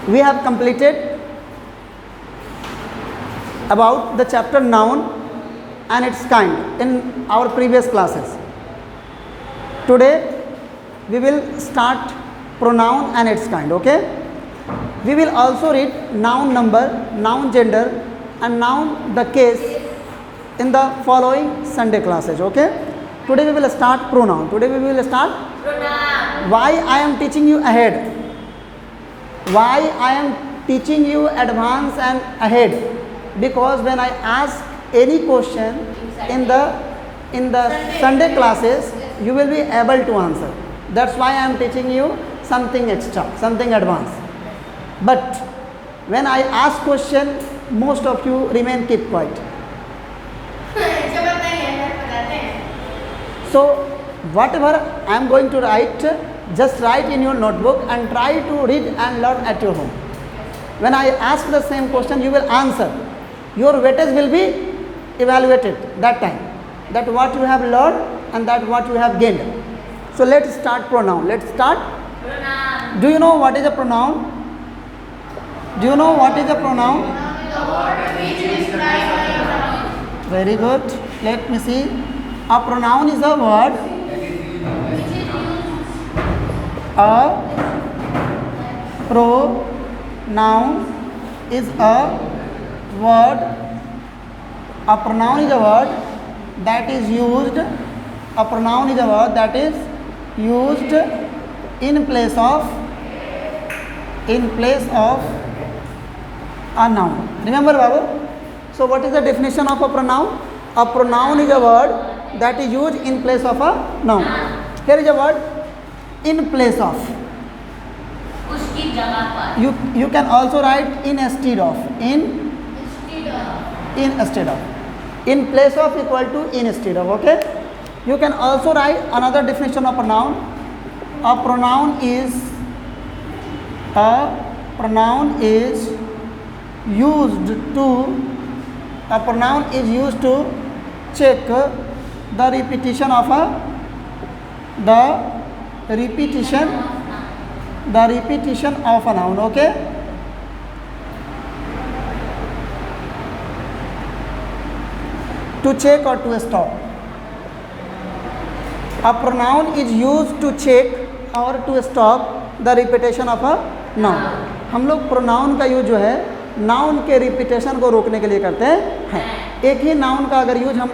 we have completed about the chapter noun and its kind in our previous classes. Today we will start pronoun and its kind. Okay, we will also read noun number, noun gender and noun the case in the following Sunday classes. Okay, today we will start pronoun. Today we will start pronoun. Why I am teaching you ahead? Why I am teaching you advance and ahead? Because when I ask any question in the Sunday classes, you will be able to answer. That's why I am teaching you something extra, something advanced. But when I ask question, most of you remain keep quiet. So whatever I am going to write, just write in your notebook and try to read and learn at your home. When I ask the same question, you will answer. Your weightage will be evaluated that time, that what you have learned and that what you have gained. So let's start pronoun. Let's start pronoun. Do you know what is a pronoun? Do you know what is a pronoun? The word which describes a pronoun. Very good. Let me see. A pronoun is a word. A pronoun is a word. A pronoun is a word that is used. A pronoun is a word that is used in place of a noun. Remember, Babu? So what is the definition of a pronoun? A pronoun is a word that is used in place of a noun. Here is a word in place of. उसकी जगह पर. You can also write instead of. Instead of. In place of equal to instead of. Okay. You can also write another definition of pronoun. A pronoun is used to check the repetition of a noun. Okay. To check or to stop. A pronoun is used to check or to stop the repetition of a noun. हम लोग pronoun का use जो है noun के repetition को रोकने के लिए करते हैं. एक ही नाउन का अगर यूज हम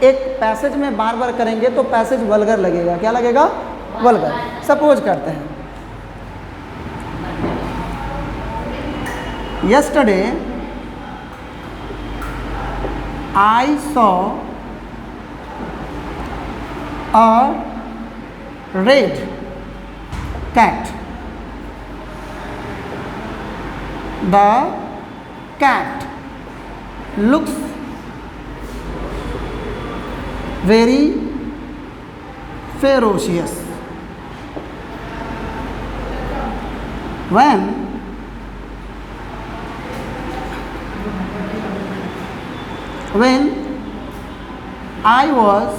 एक पैसेज में बार बार करेंगे तो पैसेज वल्गर लगेगा. क्या लगेगा? वल्गर. सपोज करते हैं, yesterday I saw a red cat. The cat looks very ferocious. When I was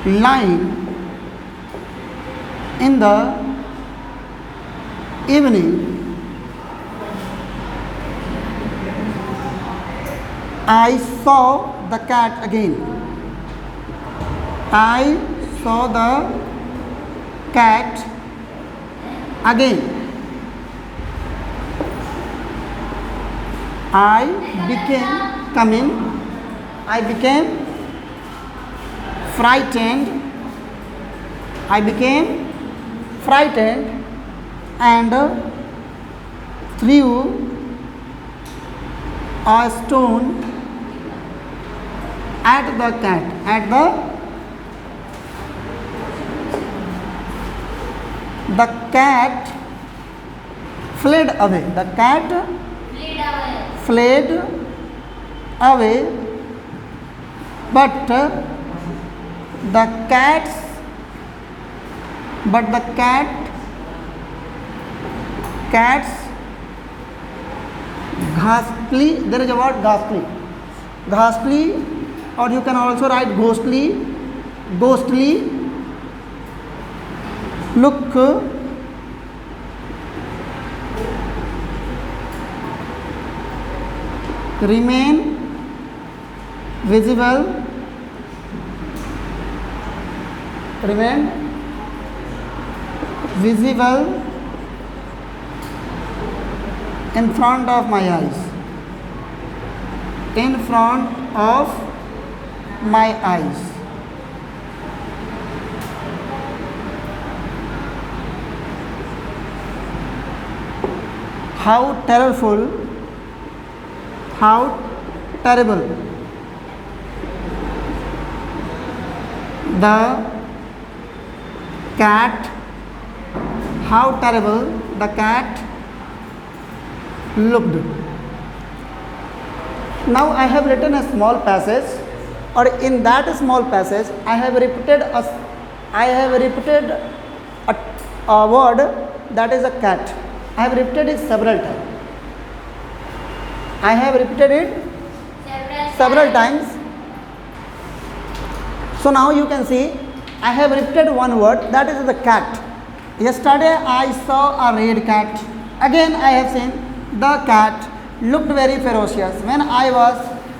lying in the evening, I saw the cat again. I saw the cat again. I became frightened and threw a stone at the cat. The cat fled away. The cat fled away, but the cat's ghastly, there is a word ghastly, or you can also write ghostly look remain visible, remain visible in front of my eyes, in front of my eyes. How terrible, how terrible the cat, how terrible the cat looked. Now I have written a small passage, or in that small passage I have repeated a word, that is a cat. I have repeated it several times. I have repeated it several times. So now you can see I have repeated one word, that is the cat. Yesterday I saw a red cat. Again I have seen the cat looked very ferocious. When I was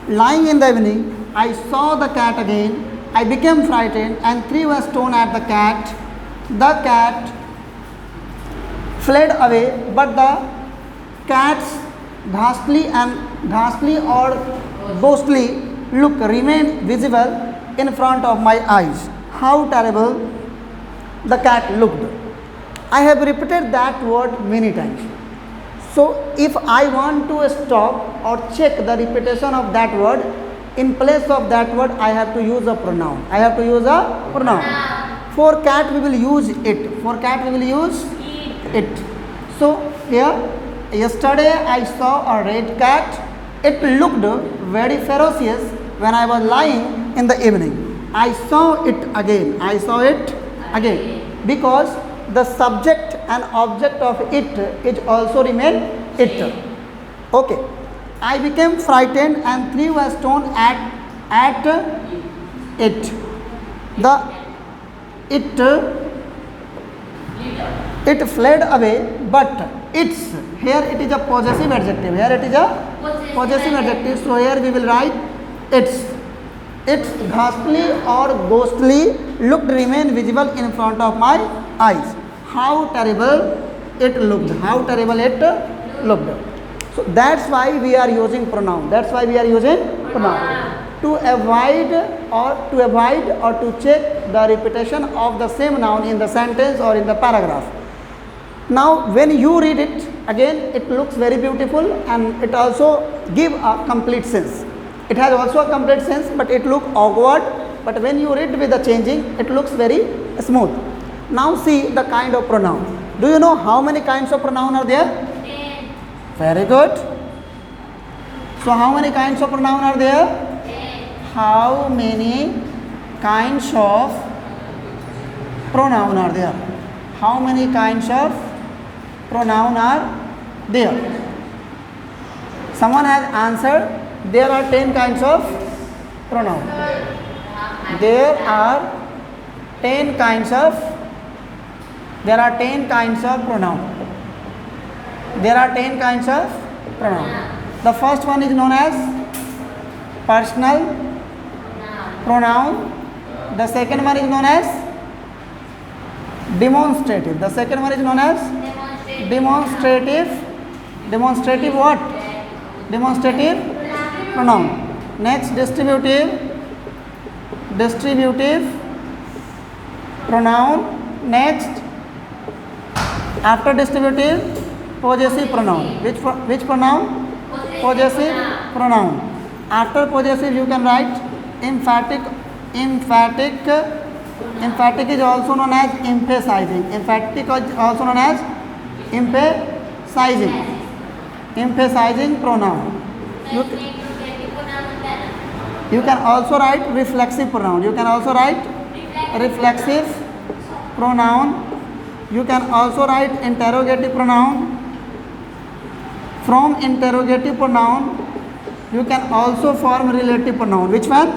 lying in the evening, I saw the cat again. I became frightened and threw a stone at the cat. The cat fled away, but the cat's ghastly or ghostly look remained visible in front of my eyes. How terrible the cat looked. I have repeated that word many times. So if I want to stop or check the repetition of that word, in place of that word I have to use a pronoun. I have to use a pronoun. For cat we will use it. For cat we will use it. So here, yesterday I saw a red cat. It looked very ferocious when I was lying in the evening. I saw it again. I saw it again. Because the subject and object of it is also remain it. Okay. I became frightened and threw a stone at it. It fled away, but its, here it is a possessive adjective. Here it is a possessive adjective. So here we will write its ghastly or ghostly looked remain visible in front of my eyes. How terrible it looked. How terrible it looked. So that's why we are using pronoun. That's why we are using pronoun. To avoid or to check the repetition of the same noun in the sentence or in the paragraph. Now when you read it again, it looks very beautiful and it also give a complete sense. It has also a complete sense, but it looks awkward. But when you read with the changing, it looks very smooth. Now see the kind of pronoun. Do you know how many kinds of pronoun are there? 10. Very good. So how many kinds of pronoun are there? 10. How many kinds of pronoun are there? How many kinds of pronoun are there? Someone has answered. There are 10 kinds of pronoun. There are 10 kinds of pronoun. There are 10 kinds of pronoun. The first one is known as personal pronoun. The second one is known as demonstrative. The second one is known as demonstrative. Demonstrative what? Demonstrative pronoun. Next, distributive pronoun. Next, after distributive, possessive pronoun. Which pronoun? Possessive pronoun. After possessive you can write emphatic. Emphatic is also known as emphasizing. Emphatic is also known as emphasizing pronoun. You can also write reflexive pronoun. You can also write reflexive pronoun. You can also write interrogative pronoun. From interrogative pronoun, you can also form relative pronoun. Which one?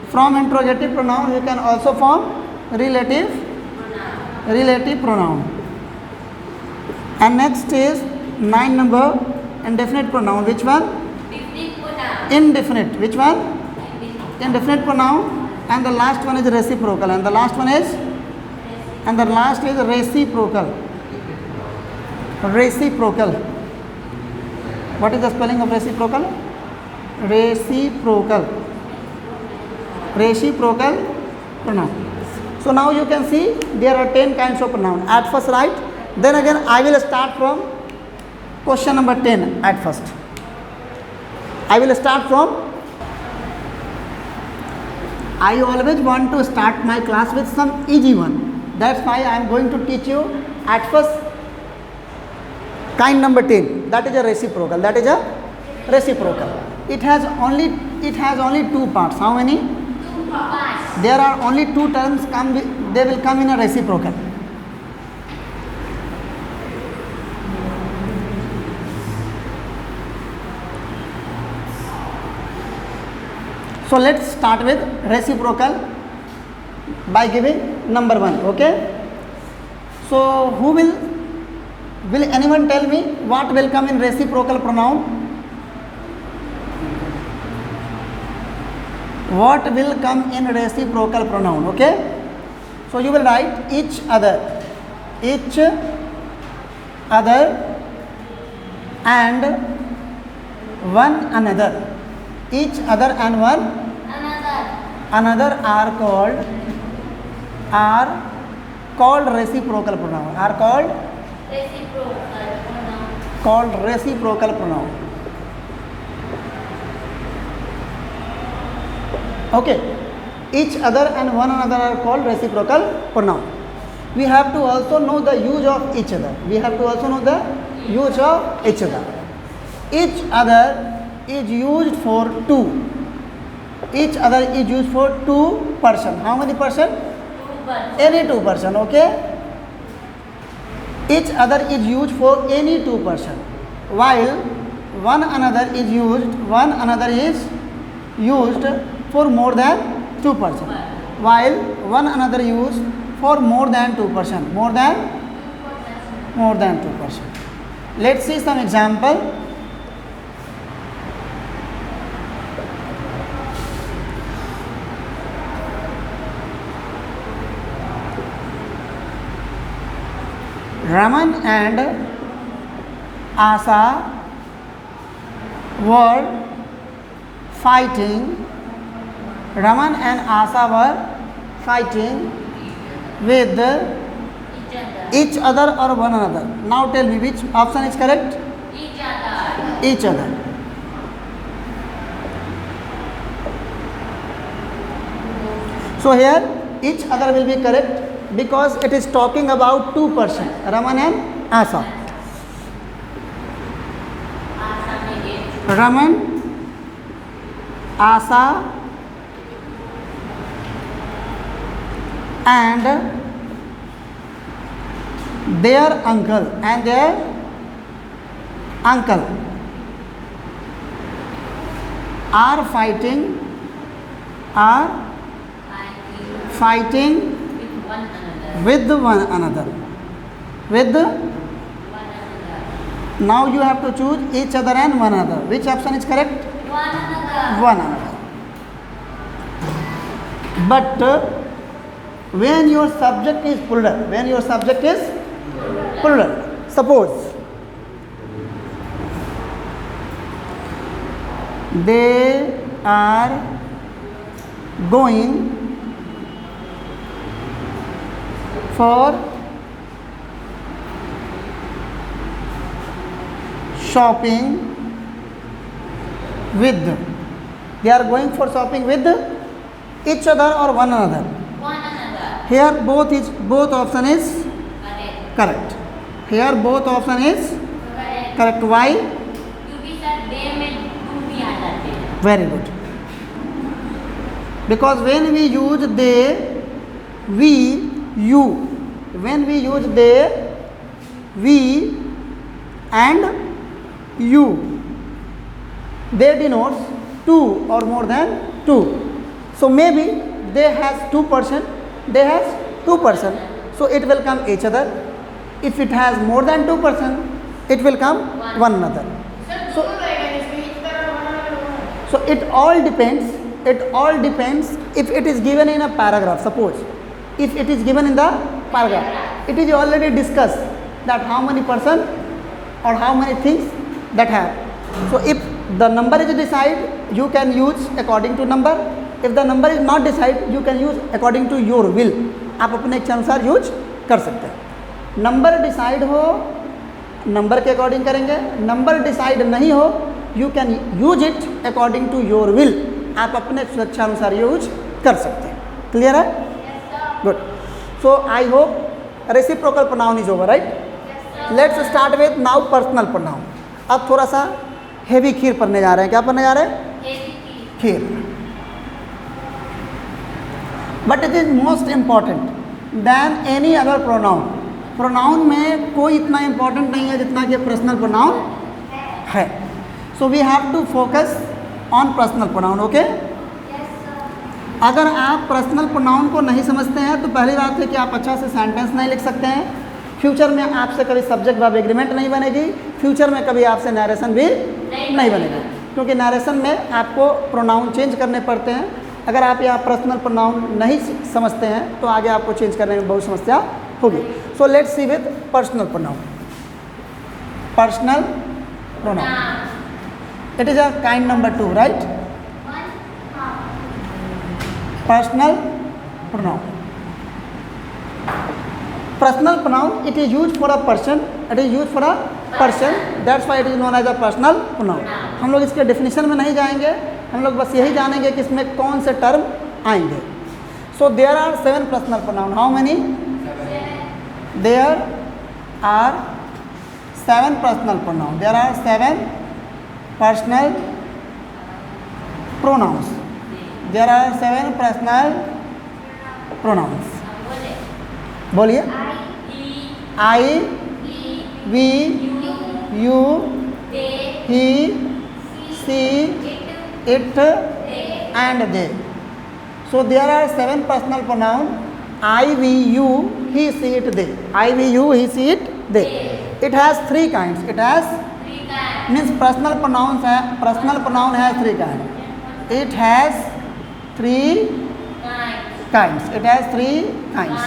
From interrogative pronoun, you can also form relative pronoun. And next is 9 number, indefinite pronoun. Which one? Indefinite. Which one? Indefinite pronoun. And the last one is reciprocal. And the last one is? And the last is reciprocal. Reciprocal. What is the spelling of reciprocal? Reciprocal. Reciprocal pronoun. So now you can see there are 10 kinds of pronoun. At first, right? Then again I will start from question number 10 at first. I will start from. I always want to start my class with some easy one. That's why I am going to teach you at first kind number 10. That is a reciprocal. That is a reciprocal. It has only two parts. How many? 2 parts. There are only two terms they will come in a reciprocal. So let's start with reciprocal by giving number 1. Okay. So who will anyone tell me what will come in reciprocal pronoun? What will come in reciprocal pronoun? Okay. So you will write each other, and one another. Each other and one another are called reciprocal pronoun. Are called reciprocal pronoun. Okay. Each other and one another are called reciprocal pronoun. We have to also know the use of each other. Each other is used for two. Each other is used for two person. How many person? 2 parts. Any two person. Okay. Each other is used for any two person. While one another is used for more than two person. While one another used for more than two person. More than two person. Let's see some example. Raman and Asa were fighting. Raman and Asa were fighting with each other or one another. Now tell me which option is correct? Each other. So here each other will be correct because it is talking about two person, Raman and Asa. Raman, Asa and their uncle are fighting with one another. Now you have to choose each other and one another. Which option is correct? One another. But when your subject is plural, suppose they are going for shopping with. They are going for shopping with each other or one another. Here both option is correct. Here both option is correct. Why? Very good. Because when we use they, you. When we use they, we and you, they denotes two or more than two. So maybe they has two person, so it will come each other. If it has more than two person, it will come one another. So So it all depends if it is given in a paragraph. Suppose if it is given in the paragraph, it is already discussed that how many person or how many things that have. So if the number is decided, you can use according to number. If the number is not decided, you can use according to your will. आप अपने इच्छा अनुसार use कर सकते हैं. Number decide हो, number के according करेंगे. नंबर डिसाइड नहीं हो, you can use it according to your will. आप अपने स्वेच्छानुसार यूज कर सकते हैं. क्लियर है? Good. So I hope reciprocal pronoun is over, right? Let's start with now personal pronoun. अब थोड़ा सा हेवी खीर पढ़ने जा रहे हैं. क्या पढ़ने जा रहे हैं? खीर. But it is most important than any other pronoun. Pronoun में कोई इतना इम्पॉर्टेंट नहीं है जितना कि पर्सनल प्रोनाउन है. So we have to focus on personal pronoun. Okay? अगर आप पर्सनल प्रोनाउन को नहीं समझते हैं तो पहली बात है कि आप अच्छा से सेंटेंस नहीं लिख सकते हैं. फ्यूचर में आपसे कभी सब्जेक्ट वर्ब एग्रीमेंट नहीं बनेगी. फ्यूचर में कभी आपसे नरेशन भी नहीं बनेगी, क्योंकि नरेशन में आपको प्रोनाउन चेंज करने पड़ते हैं. अगर आप यहाँ पर्सनल प्रोनाउन नहीं समझते हैं तो आगे आपको चेंज करने में बहुत समस्या होगी. So let's see with personal pronoun. Personal pronoun, it is a kind number 2, right? Personal pronoun. Personal pronoun, it is use for a person. It is use for a person, that's why it is known as a personal pronoun. हम लोग इसके definition में नहीं जाएंगे, हम लोग बस यही जानेंगे कि इसमें कौन से टर्म आएंगे. So there are 7 personal pronoun. How many? There are 7 personal pronoun. There are 7 personal pronouns. There are 7 personal pronouns. बोलिए. I, we, you, he, she, it and they. So there are 7 personal pronoun. I, we, you, he, she, it, they. I, we, you, he, she, it, they. It has 3 kinds. It has means personal pronouns है. Personal pronoun has 3 kinds. It has 3 kinds. It has 3 kinds.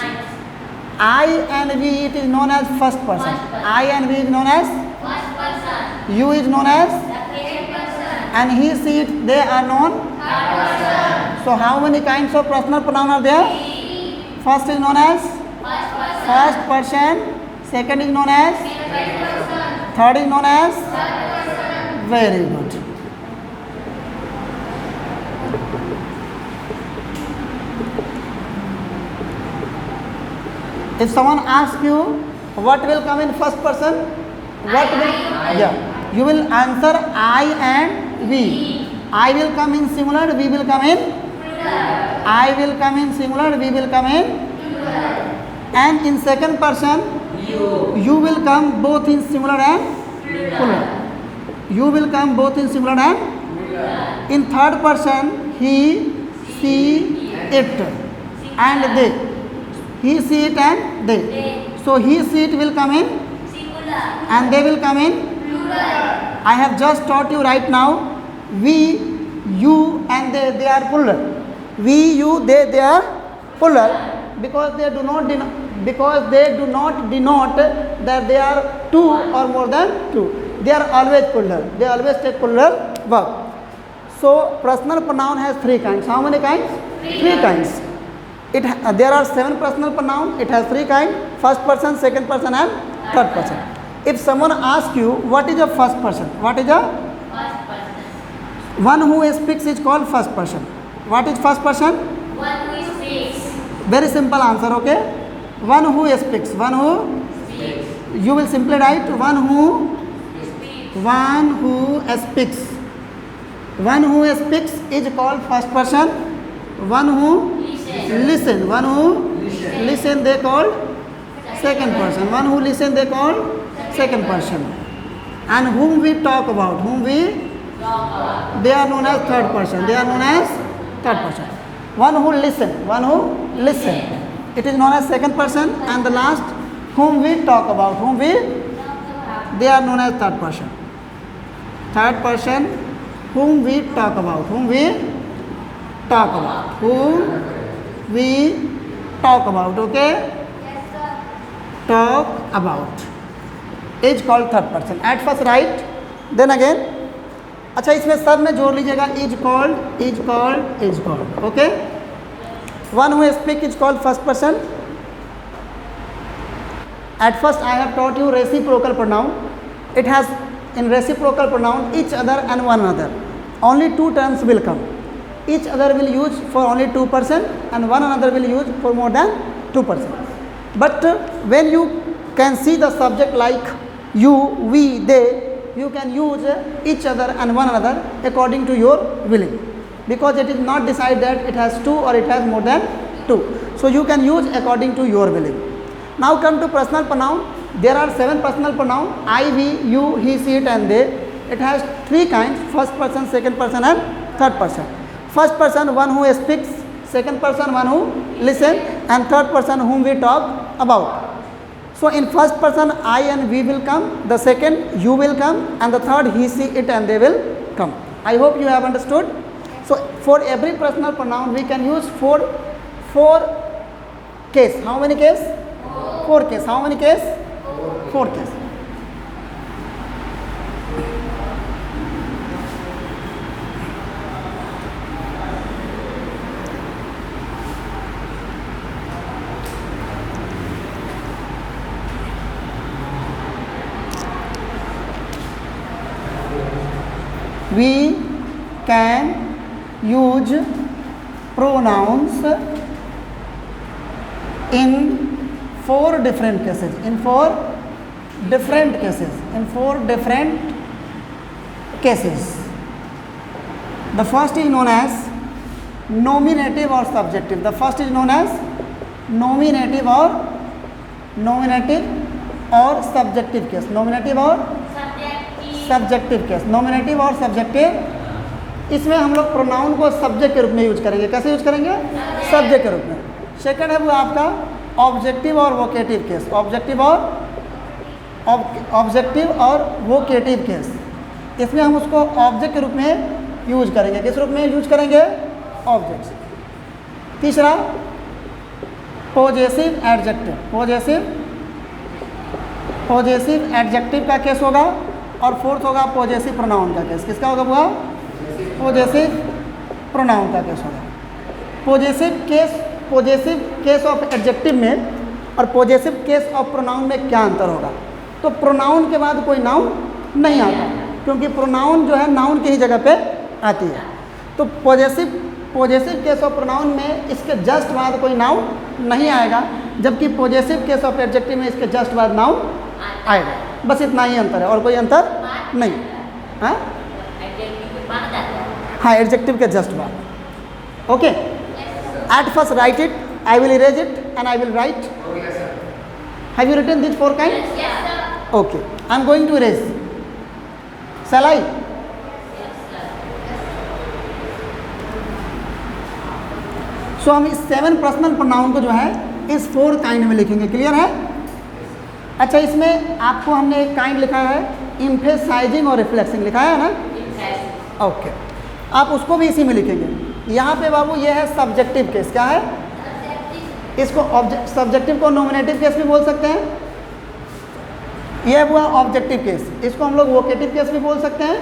I and we, it is known as first person. I and we is known as First person. you is known as, Second person. and he, she, it, they are known. Third person. So how many kinds of personal pronoun are there? First is known as First person. first person. Second is known as, Second person. third is known as. Third person. Very good. If someone asks you what will come in first person, what will, yeah, you will answer I and we. I will come in singular, we will come in. I will come in singular, we will come in. And in second person, you will come both in singular and plural. You will come both in singular and in third person, he, she, it, and they. He, she, it, and they. So he, she, it will come in, Singular. and they will come in. Plural. I have just taught you right now. We, you, and they are plural. We, you, they are plural because they do not denote that they are 2 or more than 2. They are always plural. They always take plural verb. So personal pronoun has 3 kinds. How many kinds? 3 kinds. There are 7 personal pronoun. It has 3 kinds: first person, second person, and third person. If someone asks you what is a first person, what is a First person. one who speaks is called first person. What is first person? One who speaks. Very simple answer. Okay, one who speaks. One who Speaks. you will simply write one who Speaks. speaks. One who speaks is called first person. One who listen. One who listen they call second person. One who listen they call second person. And whom we talk about, they are known as third person. They are known as third person. One who listen. It is known as second person. And the last, whom we talk about, they are known as third person. Third person whom we talk about, whom we talk about, whom we talk about, okay? Talk about is called third person. At first write, then again. अच्छा, इसमें सब में जोड़ लीजिएगा is called, is called, is called, okay? One who speak is called first person. At first I have taught you reciprocal pronoun. It has in reciprocal pronoun each other and one another. Only two terms will come. Each other will use for only 2% and one another will use for more than 2%. But when you can see the subject like you, we, they, you can use each other and one another according to your willing, because it is not decided that it has 2 or it has more than 2. So you can use according to your willing. Now come to personal pronoun. There are 7 personal pronoun: I, we, you, he, she, it and they. It has 3 kinds: first person, second person and third person. First person, one who speaks; second person, one who listens; and third person, whom we talk about. So in first person I and we will come, the second you will come, and the third he, she, it and they will come. I hope you have understood. So for every personal pronoun we can use 4 case. How many case? 4 case. How many case? 4 case. We can use pronouns in 4 different cases. In 4 different cases. In 4 different cases. The first is known as nominative or subjective. The first is known as nominative or subjective case. Nominative or subjective case. Nominative और subjective, इसमें हम लोग pronoun को subject के रूप में use करेंगे. कैसे यूज करेंगे? सब्जेक्ट के रूप में. सेकंड है वो आपका ऑब्जेक्टिव और वोकेटिव केस. ऑब्जेक्टिव और वोकेटिव केस, इसमें हम उसको ऑब्जेक्ट के रूप में यूज करेंगे. किस रूप में यूज करेंगे? ऑब्जेक्ट. तीसरा पॉजेसिव एडजेक्टिव. पॉजेसिव एडजेक्टिव का केस होगा. और फोर्थ होगा पॉजेसिव प्रोनाउन का केस. किसका होगा? हुआ पॉजेसिव प्रोनाउन का केस होगा. पॉजेसिव केस ऑफ एडजेक्टिव में और पॉजेसिव केस ऑफ प्रोनाउन में क्या अंतर होगा? तो प्रोनाउन के बाद कोई नाउन नहीं आता, क्योंकि प्रोनाउन जो है नाउन की ही जगह पे आती है. तो पॉजेसिव केस ऑफ प्रोनाउन में इसके जस्ट बाद कोई नाउन नहीं आएगा, जबकि पॉजेसिव केस ऑफ एडजेक्टिव में इसके जस्ट बाद नाउन आएगा. बस इतना ही अंतर है, और कोई अंतर नहीं. हाँ, एडजेक्टिव के जस्ट बाद. Okay. At first write it. I will erase it and I will write. Have you written this 4 kind? Okay. I am going to erase. Shall I? So हम इस 7 पर्सनल प्रोनाउन को जो है इस 4 kind में लिखेंगे. Clear है? अच्छा, इसमें आपको हमने एक काइंड लिखा है एम्फेसाइजिंग और रिफ्लेक्सिंग लिखा है ना? ओके. आप उसको भी इसी में लिखेंगे. यहाँ पे बाबू ये है सब्जेक्टिव केस. क्या है? इसको सब्जेक्टिव को नॉमिनेटिव केस भी बोल सकते हैं. यह हुआ ऑब्जेक्टिव केस. इसको हम लोग वोकेटिव केस भी बोल सकते हैं.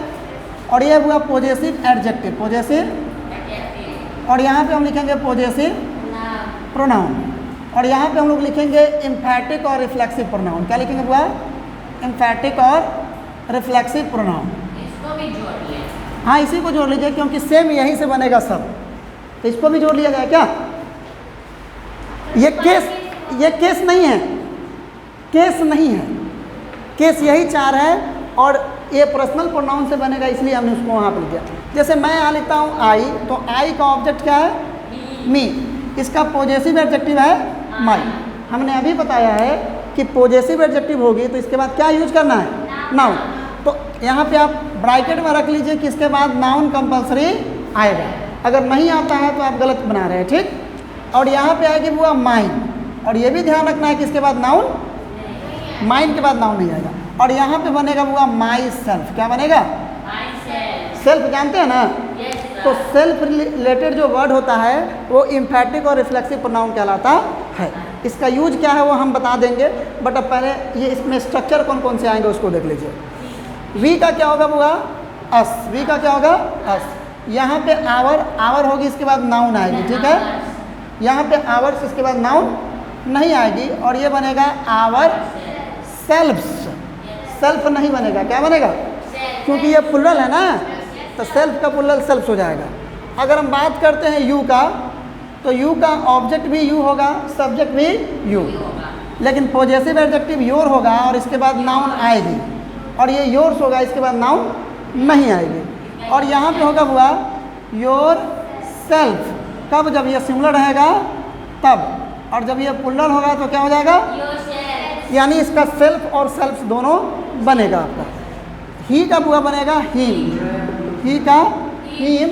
और यह हुआ पॉजेसिव एडजेक्टिव. और यहाँ पे हम लिखेंगे पॉजेसिव प्रोनाउन. और यहाँ पे हम लोग लिखेंगे एम्फैटिक और रिफ्लेक्सिव प्रोनाउन. क्या लिखेंगे बुआ? एम्फैटिक और रिफ्लेक्सिव प्रोनाउन. इसको भी जोड़ लिया. हाँ, इसी को जोड़ लीजिए, क्योंकि सेम यहीं से बनेगा सब. तो इसको भी जोड़ लिया जाए क्या? ये केस नहीं है. केस नहीं है. केस यही 4 है, और ये पर्सनल प्रोनाउन से बनेगा, इसलिए हमने उसको वहाँ पर लिखा. जैसे मैं यहाँ लिखता हूँ आई, तो आई का ऑब्जेक्ट क्या है? मी. इसका पॉजेसिव एडजेक्टिव है माई. हमने अभी बताया है कि पॉजेसिव एडजेक्टिव होगी तो इसके बाद क्या यूज करना है? नाउन. तो यहाँ पे आप ब्रैकेट में रख लीजिए कि इसके बाद नाउन कंपलसरी आएगा. अगर नहीं आता है तो आप गलत बना रहे हैं. ठीक. और यहाँ पे आएगी बुआ माइन. और ये भी ध्यान रखना है कि इसके बाद नाउन, माइन के बाद नाउन नहीं आएगा. और यहाँ पे बनेगा बुआ माई सेल्फ. क्या बनेगा? सेल्फ जानते हैं ना, तो सेल्फ रिलेटेड जो वर्ड होता है वो इम्फेटिक और रिफ्लेक्सिव प्रोनाउन कहलाता है। इसका यूज क्या है वो हम बता देंगे, बट अब पहले ये इसमें स्ट्रक्चर कौन कौन से आएंगे उसको देख लीजिए। वी का क्या होगा बुआ? अस। वी का क्या होगा? अस। यहाँ पे आवर, आवर होगी, इसके बाद नाउन आएगी, ठीक है। यहाँ पे आवर्स, इसके बाद नाउन नहीं आएगी, और ये बनेगा आवर सेल्फ्स। सेल्फ नहीं बनेगा, क्या बनेगा? क्योंकि ये प्लुरल है ना, तो सेल्फ का प्लुरल सेल्फ्स हो जाएगा। अगर हम बात करते हैं यू का, तो यू का ऑब्जेक्ट भी यू होगा, सब्जेक्ट भी यू, लेकिन पॉजेसिव एडजेक्टिव योर होगा और इसके बाद नाउन आएगी, और ये योर्स होगा, इसके बाद नाउन नहीं आएगी। और यहाँ पे होगा हुआ योर सेल्फ, कब? जब ये सिंगुलर रहेगा तब, और जब ये प्लुरल होगा तो क्या हो जाएगा? यानी इसका सेल्फ और सेल्फ दोनों बनेगा आपका। ही का बुआ बनेगा हिम, ही का हिम,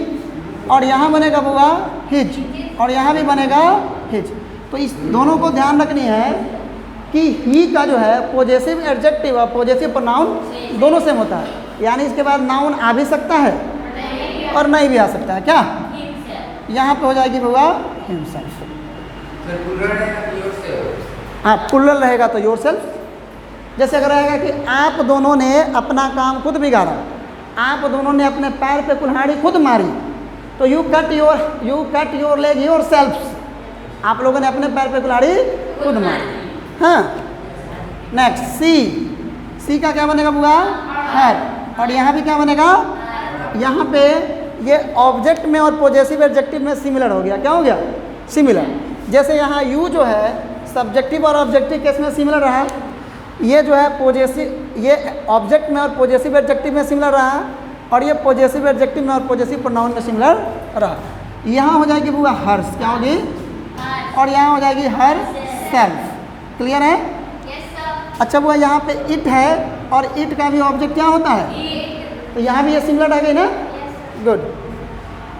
और यहाँ बनेगा बुआ हिज, और यहाँ भी बनेगा हिज। तो इस दोनों को ध्यान रखनी है कि ही का जो है पॉजेसिव एडजेक्टिव और पॉजेसिव प्रोनाउन दोनों सेम होता है, यानी इसके बाद नाउन आ भी सकता है और नहीं भी आ सकता है। क्या यहाँ पे हो जाएगी बुआ हिमसेल्फ। हाँ, प्लुरल रहेगा तो योर सेल्फ। जैसे अगर रहेगा कि आप दोनों ने अपना काम खुद बिगाड़ा, आप दोनों ने अपने पैर पे कुल्हाड़ी खुद मारी, तो you cut your leg your self. आप लोगों ने अपने पैर पे कुल्हाड़ी खुद मारी। हाँ, नेक्स्ट सी। सी का क्या बनेगा बुआ? हैड, और यहाँ भी क्या बनेगा? यहाँ पे ये ऑब्जेक्ट में और पॉजेसिव एडजेक्टिव में सिमिलर हो गया। क्या हो गया? सिमिलर। जैसे यहाँ यू जो है सब्जेक्टिव और ऑब्जेक्टिव केस में सिमिलर रहा, ये जो है पॉजेसिव, ये ऑब्जेक्ट में और पॉजेसिव एडजेक्टिव में सिमिलर रहा, और ये पॉजेसिव एडजेक्टिव में और पॉजेसिव प्रोनाउन में सिमिलर रहा। यहाँ हो जाएगी बुआ हर्स, क्या होगी? और यहाँ हो जाएगी हर सेल्फ। क्लियर है? अच्छा बुआ यहाँ पे इट है, और इट का भी ऑब्जेक्ट क्या होता है? तो यहाँ भी ये सिमिलर आ गई ना? गुड।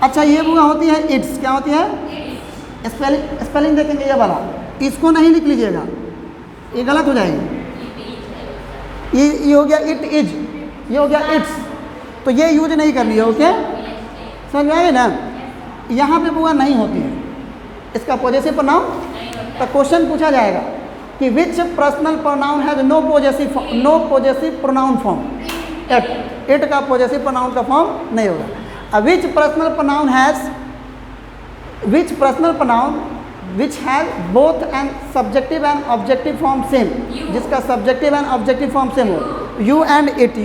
अच्छा ये बुआ होती है इट्स, क्या होती है? स्पेलिंग देखेंगे ये वाला, इसको नहीं लिख लीजिएगा, ये गलत हो जाएगी। ये हो गया इट इज, ये हो गया इट्स, तो ये यूज नहीं करनी है। ओके, समझ में आए ना? यहाँ पे बुआ नहीं होती है, इसका पॉजेसिव प्रोनाउन। तो क्वेश्चन पूछा जाएगा कि which personal pronoun has no possessive pronoun form? It का पॉजेसिव प्रोनाउन का फॉर्म नहीं होगा। Which personal pronoun has which has both an subjective and objective form same, जिसका subjective and objective form same हो, you and it,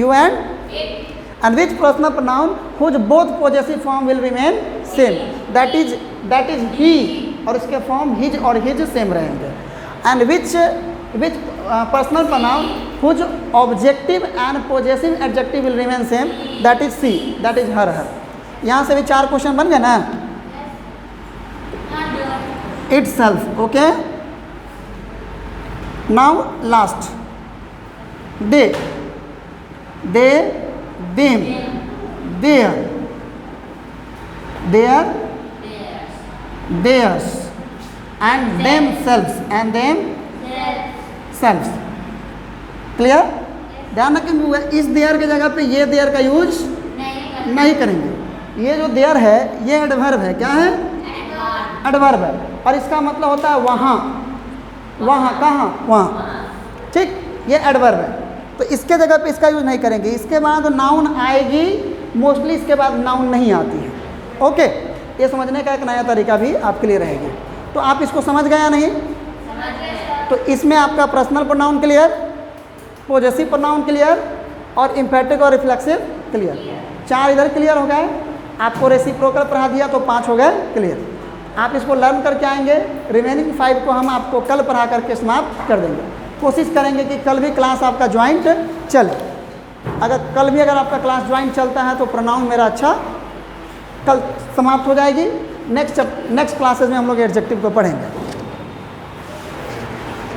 and which personal pronoun whose both possessive form will remain same, that is he, और इसके form his और his same रहेंगे। and which personal pronoun whose objective and possessive adjective will remain same, that is she, that is her। यहाँ से भी 4 question बन गए ना? itself, okay। now last, they, them, their, theirs, and themselves, clear? ध्यान रखेंगे इस देयर के जगह पे ये देयर का यूज नहीं करेंगे। ये जो देयर है ये एडवर्ब है। क्या है? एडवर्ब है, और इसका मतलब होता है वहाँ, वहाँ, कहाँ? वहाँ, ठीक, ये एडवर्ब है। तो इसके जगह पे इसका यूज नहीं करेंगे। इसके बाद नाउन आएगी, मोस्टली इसके बाद नाउन नहीं आती है। ओके, ये समझने का एक नया तरीका भी आपके लिए रहेगी। तो आप इसको समझ गए या नहीं? तो इसमें आपका personal pronoun clear, possessive pronoun clear, और इम्पेटिक और रिफ्लेक्सिव क्लियर। 4 इधर क्लियर हो गए। आपको रेसिप्रोकल पढ़ा दिया तो 5 हो गए क्लियर। आप इसको लर्न करके आएंगे, रिमेनिंग 5 को हम आपको कल पढ़ा करके समाप्त कर देंगे। कोशिश करेंगे कि कल भी क्लास आपका ज्वाइंट चले। अगर आपका क्लास ज्वाइंट चलता है तो प्रोनाउन मेरा अच्छा कल समाप्त हो जाएगी। नेक्स्ट क्लासेस में हम लोग एडजेक्टिव को पढ़ेंगे।